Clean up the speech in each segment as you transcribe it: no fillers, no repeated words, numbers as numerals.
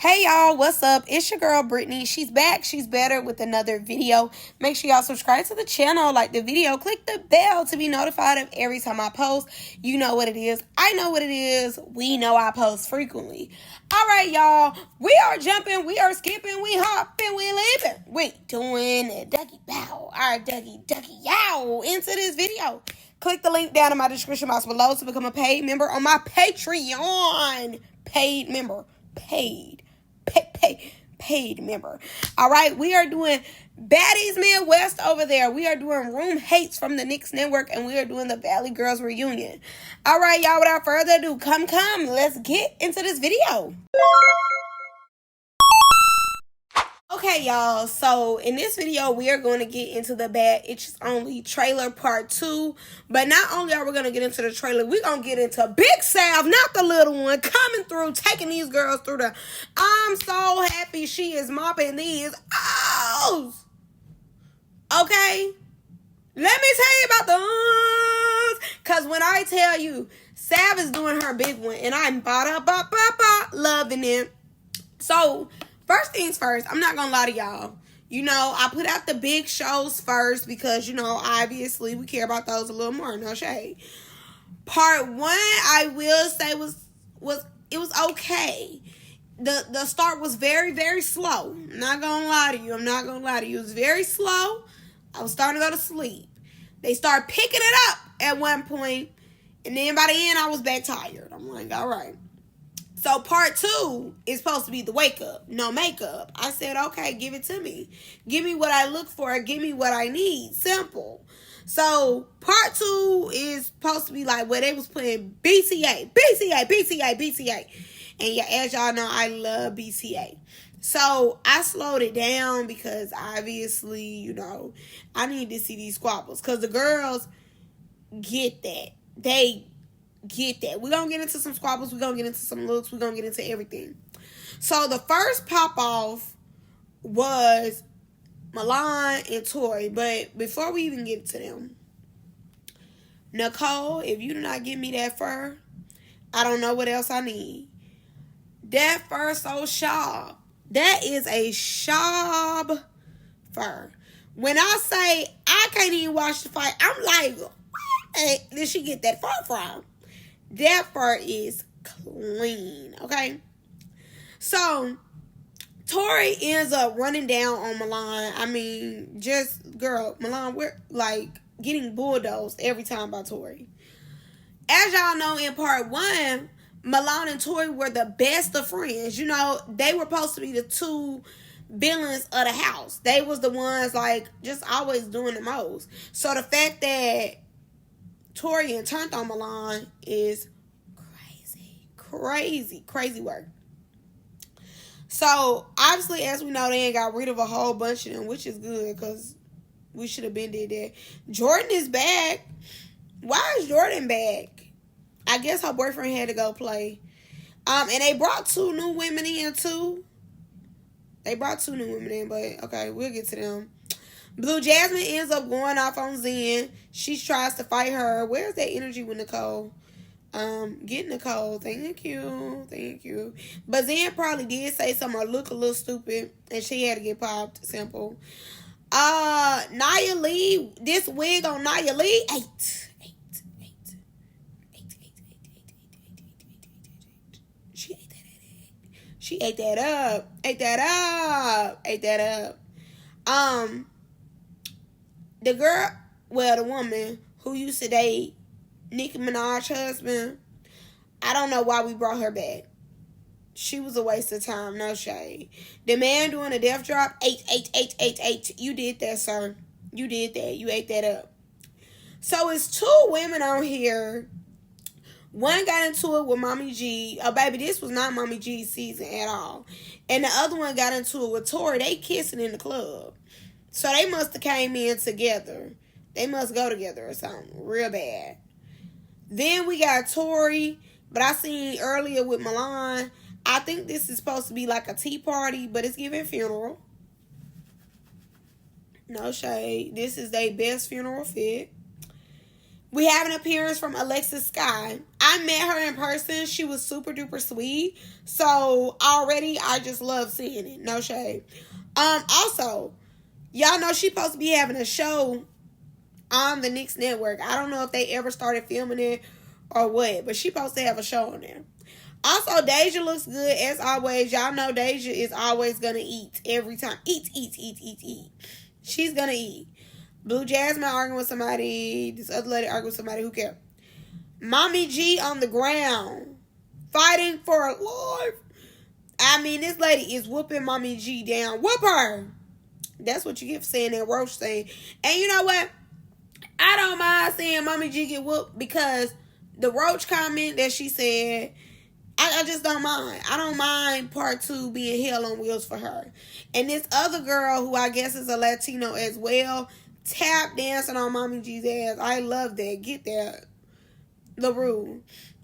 Hey y'all, what's up? It's your girl Brittany. She's back. She's better with another video. Make sure y'all subscribe to the channel, like the video, click the bell to be notified of every time I post. You know what it is. I know what it is. We know I post frequently. All right, y'all. We are jumping. We are skipping. We hopping. We leaping. We doing a ducky bow. Our ducky yow into this video. Click the link down in my description box below to become a paid member on my Patreon. Paid member. Paid member. All right, we are doing Baddies Midwest over there. We are doing Room Hates from the Knicks Network, and we are doing the Valley Girls reunion. All right, y'all, without further ado, come, let's get into this video. Okay, y'all, so in this video, we are going to get into the Bad Itches Only trailer part 2. But not only are we going to get into the trailer, we're going to get into Big Sav, not the little one, coming through, taking these girls through the I'm so happy she is mopping these O's. Okay? Let me tell you about the O's. Because when I tell you, Sav is doing her big one, and I'm loving it. So, first things first, I'm not gonna lie to y'all. You know, I put out the big shows first because, you know, obviously we care about those a little more, no shade. Part 1, I will say was okay. The start was very, very slow. I'm not gonna lie to you. It was very slow. I was starting to go to sleep. They started picking it up at one point, and then by the end I was back tired. I'm like, all right. So part 2 is supposed to be the wake up, no makeup. I said, okay, give it to me. Give me what I look for. Give me what I need. Simple. So part 2 is supposed to be like where they was playing BCA. And yeah, as y'all know, I love BCA. So I slowed it down because obviously, you know, I need to see these squabbles. Because the girls get that. They get that. We're going to get into some squabbles. We're going to get into some looks. We're going to get into everything. So the first pop-off was Milan and Tori. But before we even get to them, Nicole, if you do not give me that fur, I don't know what else I need. That fur so sharp. That is a sharp fur. When I say I can't even watch the fight, I'm like, where did she get that fur from? That fur is clean, okay? So, Tori ends up running down on Milan. I mean, just, girl, Milan, we're, like, getting bulldozed every time by Tori. As y'all know, in part 1, Milan and Tori were the best of friends. You know, they were supposed to be the two villains of the house. They was the ones, like, just always doing the most. So, the fact that Tori and turned on Milan is crazy work. So, obviously, as we know, they ain't got rid of a whole bunch of them, which is good, because we should have been did that. Jordan is back. Why is Jordan back? I guess her boyfriend had to go play. And they brought 2 new women in, too. They brought 2 new women in, but, okay, we'll get to them. Blue Jasmine ends up going off on Zen. She tries to fight her. Where's that energy with Nicole? Get Nicole. Thank you. But Zen probably did say something or look a little stupid, and she had to get popped. Simple. Nia Lee. This wig on Nia Lee. 8. She ate that up. The girl, well, the woman who used to date Nicki Minaj's husband, I don't know why we brought her back. She was a waste of time, no shade. The man doing a death drop, 8. You did that, sir. You did that. You ate that up. So it's 2 women on here. One got into it with Mommy G. Oh, baby, this was not Mommy G's season at all. And the other one got into it with Tori. They kissing in the club. So they must have came in together. They must go together or something. Real bad. Then we got Tori. But I seen earlier with Milan. I think this is supposed to be like a tea party. But it's giving funeral. No shade. This is their best funeral fit. We have an appearance from Alexis Sky. I met her in person. She was super duper sweet. So already I just love seeing it. No shade. Also, y'all know she supposed to be having a show on the Knicks Network. I don't know if they ever started filming it or what, but she supposed to have a show on there. Also, Deja looks good as always. Y'all know Deja is always gonna eat every time. Eat. She's gonna eat. Blue Jasmine arguing with somebody. This other lady arguing with somebody. Who cares? Mommy G on the ground, fighting for her life. I mean, this lady is whooping Mommy G down. Whoop her. That's what you get for saying that roach thing. And you know what? I don't mind seeing Mommy G get whooped because the roach comment that she said, I just don't mind. I don't mind part 2 being hell on wheels for her. And this other girl, who I guess is a Latino as well, tap dancing on Mommy G's ass. I love that. Get that. Laroo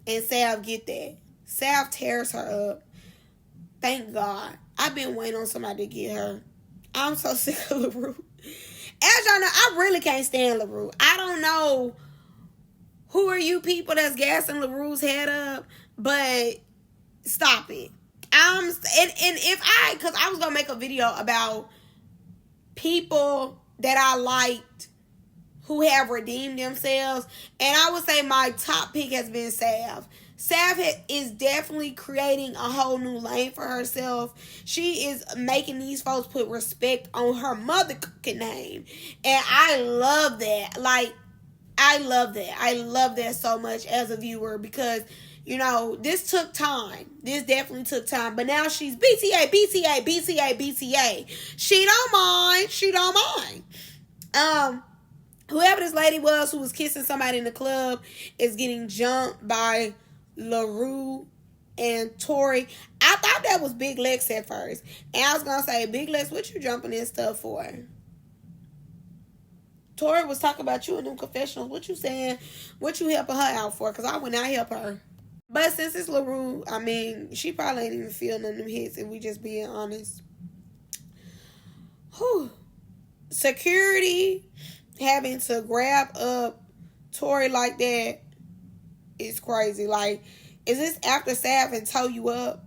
and Sav get that. Sav tears her up. Thank God. I've been waiting on somebody to get her. I'm so sick of Laroo. As y'all know, I really can't stand Laroo. I don't know who are you people that's gassing Laroo's head up, but stop it. Because I was gonna make a video about people that I liked who have redeemed themselves, and I would say my top pick has been Sav. Sav is definitely creating a whole new lane for herself. She is making these folks put respect on her motherfucking name, and I love that. Like, I love that. I love that so much as a viewer because, you know, this took time. This definitely took time. But now she's BTA. She don't mind. Whoever this lady was who was kissing somebody in the club is getting jumped by Laroo and Tori. I thought that was Big Lex at first. And I was going to say, Big Lex, what you jumping in stuff for? Tori was talking about you in them confessionals. What you saying? What you helping her out for? Because I would not help her. But since it's Laroo, I mean, she probably ain't even feeling none of them hits if we just being honest. Whew. Security having to grab up Tori like that is crazy. Like, is this after Sav and tow you up?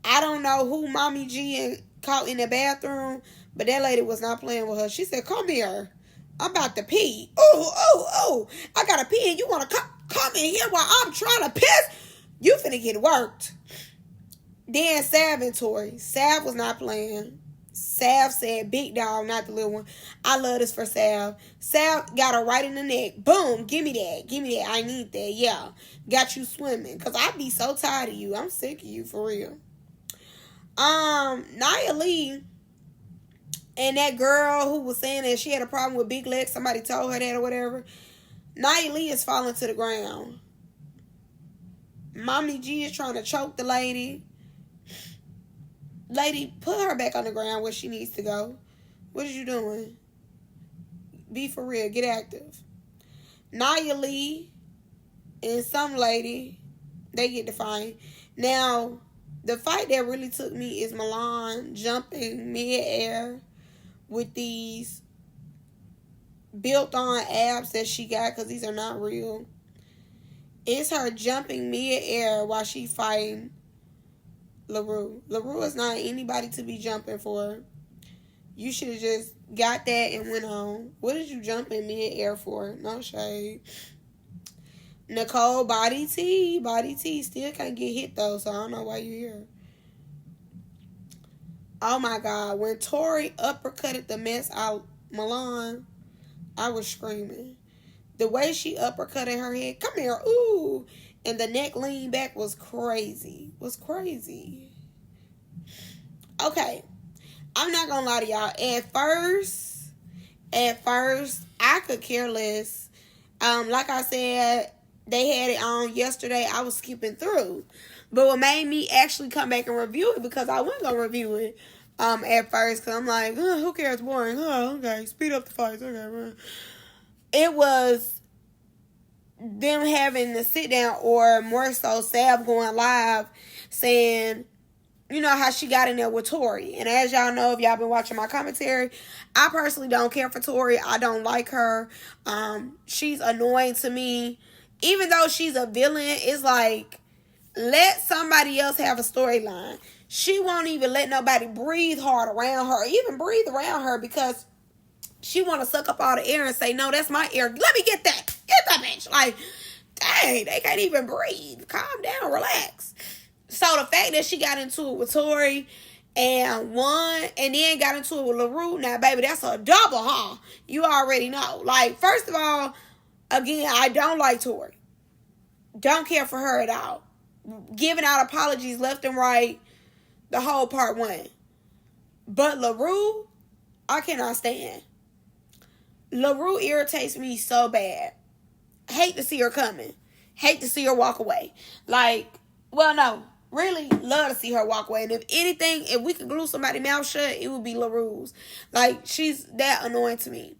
I don't know who Mommy G caught in the bathroom, but that lady was not playing with her. She said, come here. I'm about to pee. Oh, I gotta pee and you wanna come in here while I'm trying to piss? You finna get worked. Then Sav and Tori. Sav was not playing. Sav said, big dog, not the little one. I love this for Sav. Sav got her right in the neck. Boom, give me that. I need that. Yeah, got you swimming. Because I be so tired of you. I'm sick of you, for real. Nia Lee and that girl who was saying that she had a problem with Big Legs, somebody told her that or whatever. Nia Lee is falling to the ground. Mommy G is trying to choke the lady. Lady, put her back on the ground where she needs to go. What are you doing? Be for real. Get active. Nia Lee and some lady, they get the fight. Now, the fight that really took me is Milan jumping mid-air with these built-on abs that she got, because these are not real. It's her jumping mid-air while she fighting Laroo. Laroo is not anybody to be jumping for. You should have just got that and went on. What did you jump in mid-air for? No shade. Nicole, Body T still can't get hit though, so I don't know why you're here. Oh my God. When Tori uppercutted the mess out Milan, I was screaming. The way she uppercutted her head, come here, ooh, and the neck lean back was crazy. Okay, I'm not gonna lie to y'all. At first, I could care less. Like I said, they had it on yesterday. I was skipping through. But what made me actually come back and review it, because I wasn't gonna review it at first, because I'm like, who cares, boring. Oh, okay, speed up the fights. Okay, man. It was them having to sit down, or more so Sav going live saying, you know, how she got in there with Tori. And as y'all know, if y'all been watching my commentary, I personally don't care for Tori. I don't like her. She's annoying to me. even though she's a villain, it's like, let somebody else have a storyline. She won't even let nobody breathe hard around her, even breathe around her, because she want to suck up all the air and say, no, that's my air. Let me get that. Get that bitch. Like, dang, they can't even breathe. Calm down, relax. So the fact that she got into it with Tori and won, and then got into it with Laroo, now, baby, that's a double, huh? You already know. Like, first of all, again, I don't like Tori. Don't care for her at all. Giving out apologies left and right, the whole part one. But Laroo, I cannot stand. Laroo irritates me so bad. Hate to see her coming. Hate to see her walk away. Like, well, no. Really love to see her walk away. And if anything, if we could glue somebody's mouth shut, it would be Laroo's. Like, she's that annoying to me.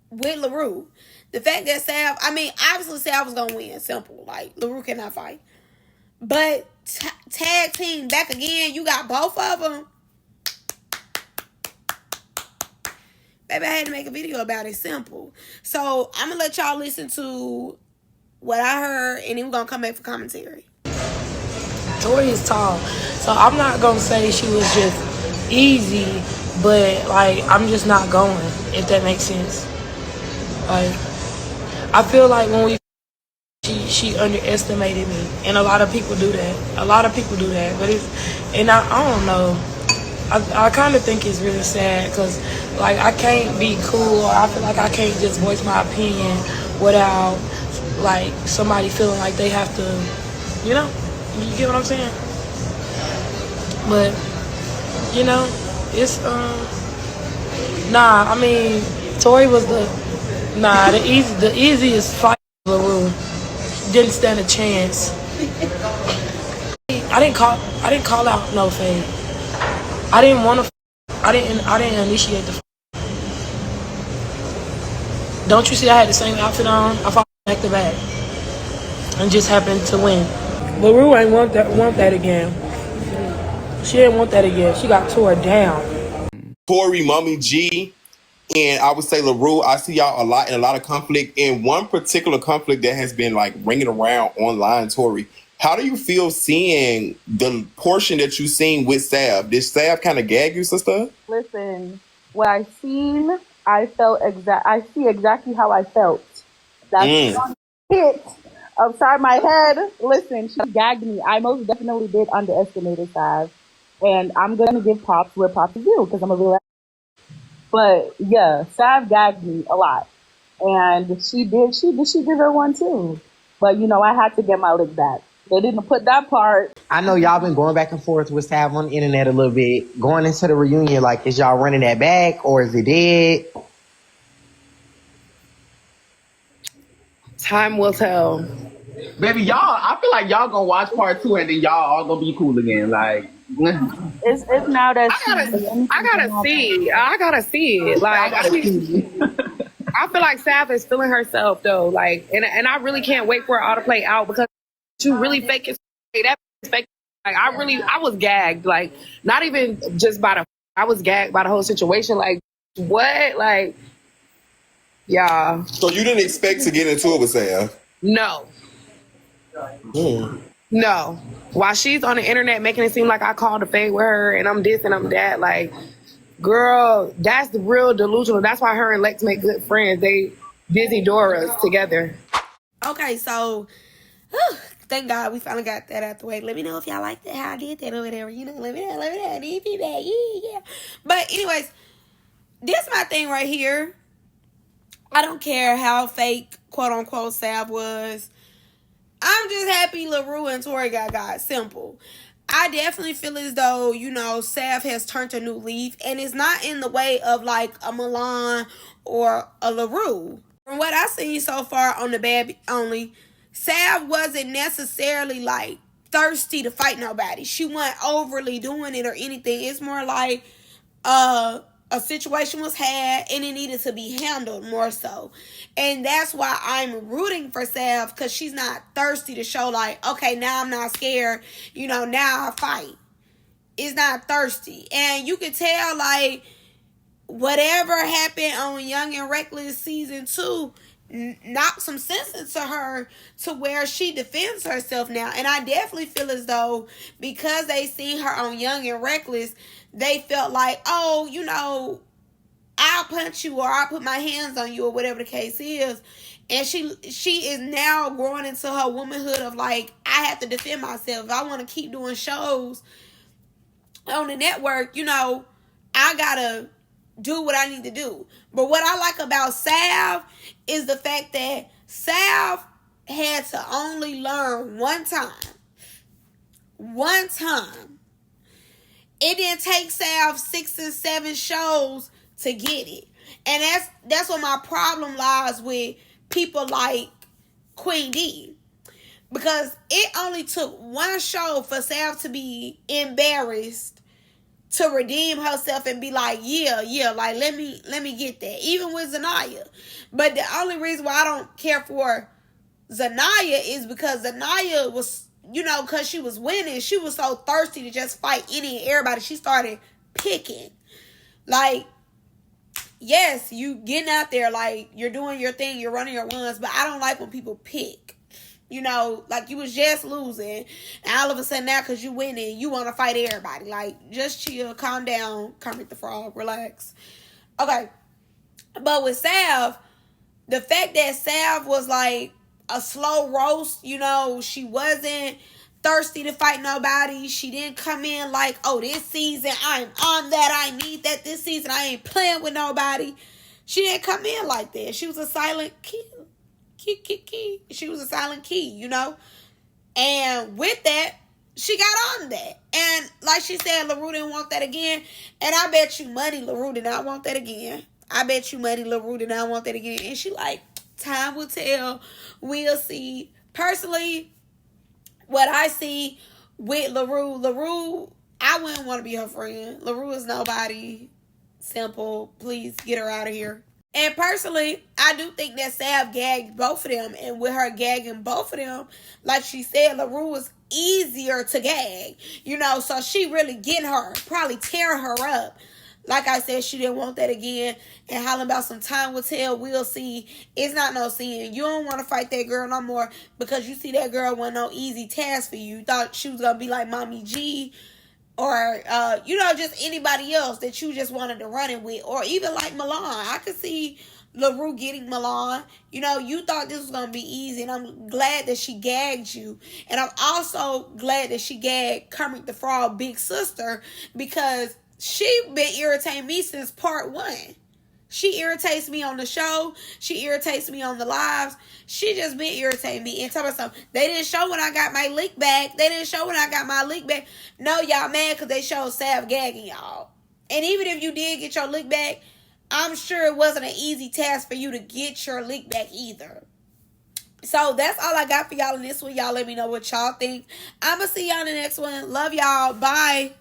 With Laroo. The fact that Sav, I mean, obviously Sav was going to win. Simple. Like, Laroo cannot fight. But tag team back again. You got both of them. Baby, I had to make a video about it. Simple. So, I'm going to let y'all listen to what I heard, and then we're going to come back for commentary. Tori is tall, so I'm not going to say she was just easy, but, like, I'm just not going, if that makes sense. Like, I feel like when we she underestimated me, and a lot of people do that. But I don't know. I kind of think it's really sad because, like, I can't be cool, or I feel like I can't just voice my opinion without, like, somebody feeling like they have to, you know? You get what I'm saying? But, you know, it's, I mean, Tori was the easiest fight in the room. Didn't stand a chance. I didn't call out no fade. I didn't want to. I didn't initiate the fight. Don't you see I had the same outfit on? I fought back to back and just happened to win. Laroo ain't want that again. She didn't want that again. She got tore down. Tori, Mommy G, and I would say Laroo, I see y'all a lot in a lot of conflict. In one particular conflict that has been like ringing around online, Tori, how do you feel seeing the portion that you seen with Sav? Did Sav kind of gag you, sister? Listen, what I seen, I see exactly how I felt. That's hit upside my head. Listen, she gagged me. I most definitely did underestimate her size. And I'm gonna give props where props is due because I'm a real. But yeah, Sav gagged me a lot, and she did her one too. But you know, I had to get my lick back. They didn't put that part. I know y'all been going back and forth with Sav on the internet a little bit. Going into the reunion, like, is y'all running that back or is it dead? Time will tell. Baby, y'all, I feel like y'all gonna watch part 2 and then y'all all gonna be cool again. Like, It's now that I gotta see it. Like, I feel like Sav is feeling herself though. Like, and I really can't wait for it all to play out because you really fake it. That fake. Like, I was gagged. Like, not even just I was gagged by the whole situation. Like, what? Like, yeah. So you didn't expect to get into it with Sav? No. No. While she's on the internet making it seem like I called a fade with her and I'm this and I'm that, like, girl, that's the real delusional. That's why her and Lex make good friends. They busy Doras together. Okay, so thank God we finally got that out the way. Let me know if y'all like that, how I did that or whatever. You know, let me know. Need feedback. Yeah. But anyways, this my thing right here. I don't care how fake, quote unquote, Sav was. I'm just happy Laroo and Tori got simple. I definitely feel as though, you know, Sav has turned a new leaf, and it's not in the way of like a Milan or a Laroo. From what I've seen so far on the Bad Only, Sav wasn't necessarily like thirsty to fight nobody. She wasn't overly doing it or anything. It's more like a situation was had and it needed to be handled more so. And that's why I'm rooting for Sav, because she's not thirsty to show like, okay, now I'm not scared. You know, now I fight. It's not thirsty. And you can tell like whatever happened on Young and Reckless season 2, knock some sense into her to where she defends herself now. And I definitely feel as though because they seen her on Young and Reckless, they felt like, oh, you know, I'll punch you or I'll put my hands on you or whatever the case is. And she is now growing into her womanhood of like, I have to defend myself. If I want to keep doing shows on the network, you know, I gotta do what I need to do. But what I like about Sav is the fact that Sav had to only learn one time. One time. It didn't take Sav 6 and 7 shows to get it. And that's what my problem lies with people like Queen D. Because it only took one show for Sav to be embarrassed to redeem herself and be like, yeah, like let me get that. Even with Zanaya. But the only reason why I don't care for Zanaya is because Zanaya was, you know, because she was winning, she was so thirsty to just fight any and everybody. She started picking. Like, yes, you getting out there, like, you're doing your thing, you're running your runs, but I don't like when people pick. You know, like you was just losing, and all of a sudden now because you winning, you want to fight everybody. Like, just chill, calm down, Kermit the Frog, relax. Okay, but with Sav, the fact that Sav was like a slow roast, you know, she wasn't thirsty to fight nobody. She didn't come in like, oh, this season I'm on that, I need that. This season I ain't playing with nobody. She didn't come in like that. She was a silent key. She was a silent key, you know. And with that, she got on that. And like she said, Laroo didn't want that again. And I bet you money Laroo did not want that again. I bet you money Laroo did not want that again. And she like, time will tell. We'll see. Personally, what I see with Laroo, I wouldn't want to be her friend. Laroo is nobody. Simple. Please get her out of here. And personally, I do think that Sav gagged both of them. And with her gagging both of them, like she said, Laroo was easier to gag. You know, so she really getting her, probably tearing her up. Like I said, she didn't want that again. And hollering about some time will tell, we'll see. It's not no seeing. You don't want to fight that girl no more because you see that girl wasn't no easy task for you. You thought she was going to be like Mommy G. Or, you know, just anybody else that you just wanted to run it with. Or even like Milan. I could see Laroo getting Milan. You know, you thought this was going to be easy. And I'm glad that she gagged you. And I'm also glad that she gagged Kermit the Frog, big sister. Because she been irritating me since part 1. She irritates me on the show. She irritates me on the lives. She just been irritating me. And tell me something. They didn't show when I got my lick back. They didn't show when I got my lick back. No, y'all mad because they showed Sav gagging y'all. And even if you did get your lick back, I'm sure it wasn't an easy task for you to get your lick back either. So that's all I got for y'all in this one. Y'all let me know what y'all think. I'm going to see y'all in the next one. Love y'all. Bye.